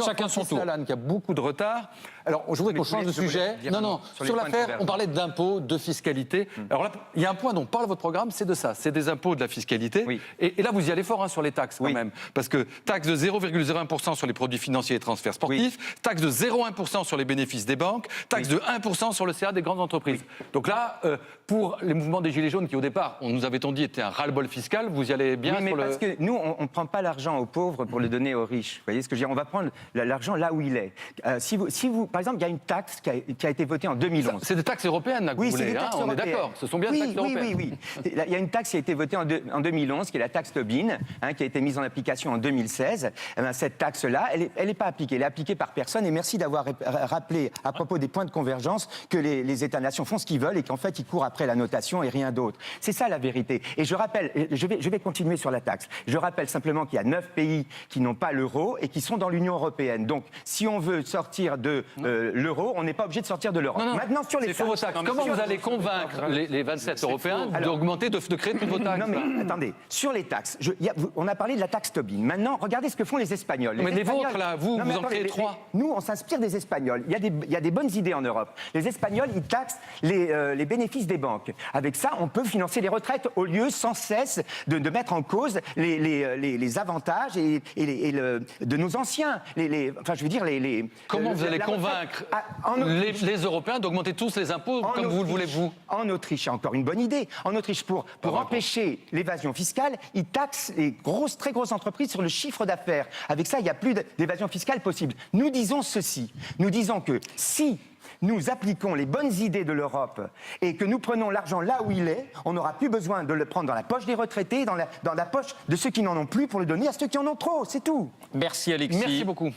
Chacun son tour. Lalanne, qui a beaucoup de retard. Alors, je voudrais qu'on change de sujet. Non, sur l'affaire, on parlait d'impôts, de fiscalité. Alors là, il y a un point dont parle votre programme, c'est de ça. C'est des impôts, de la fiscalité. Oui. Et là, vous y allez fort sur les taxes, quand même. Parce que taxe de 0,01% sur les produits financiers et transferts sportifs, taxe de 0,1% sur les bénéfices des banques, taxe de 1% sur le CA des grandes entreprises. Donc là, pour les mouvements des Gilets jaunes, qui au départ, on nous avait-on dit, était un ras-le-bol fiscal, vous y allez bien mais parce que nous, on ne prend pas l'argent aux pauvres pour le donner aux riches. Vous voyez ce que je veux dire? On va prendre l'argent là où il est. Si vous, par exemple, il y a une taxe qui a été votée en 2011. C'est des taxes européennes, là, que vous voulez, hein, on est d'accord. Ce sont bien des taxes européennes. Oui. Il y a une taxe qui a été votée en 2011, qui est la taxe Tobin, qui a été mise en application en 2016. Cette taxe-là, elle n'est pas appliquée. Elle est appliquée par personne. Et merci d'avoir rappelé, à propos des points de convergence, que les États-nations font ce qu'ils veulent et qu'en fait, ils courent après la notation et rien d'autre. C'est ça la vérité. Et je rappelle, je vais continuer sur la taxe. Je rappelle simplement qu'il y a 9 pays qui n'ont pas l'euro et qui sont dans l'Union européenne. Donc, si on veut sortir de l'euro, on n'est pas obligé de sortir de l'Europe. Maintenant, sur les taxes. Comment vous allez convaincre les 27 Européens d'augmenter, de créer de nouveaux taxes? Non, mais attendez, sur les taxes, on a parlé de la taxe Tobin. Maintenant, regardez ce que font les Espagnols. Mais les vôtres, là, vous en créez 3. Nous, on s'inspire des Espagnols. Il y a des bonnes idées en Europe. Les Espagnols, ils taxent les bénéfices des banques. Avec ça, on peut financer les retraites au lieu sans cesse de mettre en cause les avantages de nos anciens. Enfin, je veux dire, Comment vous allez convaincre les Européens d'augmenter tous les impôts comme vous le voulez, vous? En Autriche, il y a encore une bonne idée. En Autriche, pour empêcher l'évasion fiscale, ils taxent les très grosses entreprises sur le chiffre d'affaires. Avec ça, il n'y a plus d'évasion fiscale possible. Nous disons ceci. Nous disons que si nous appliquons les bonnes idées de l'Europe et que nous prenons l'argent là où il est, on n'aura plus besoin de le prendre dans la poche des retraités, dans la poche de ceux qui n'en ont plus pour le donner à ceux qui en ont trop, c'est tout. Merci Alexis. Merci beaucoup.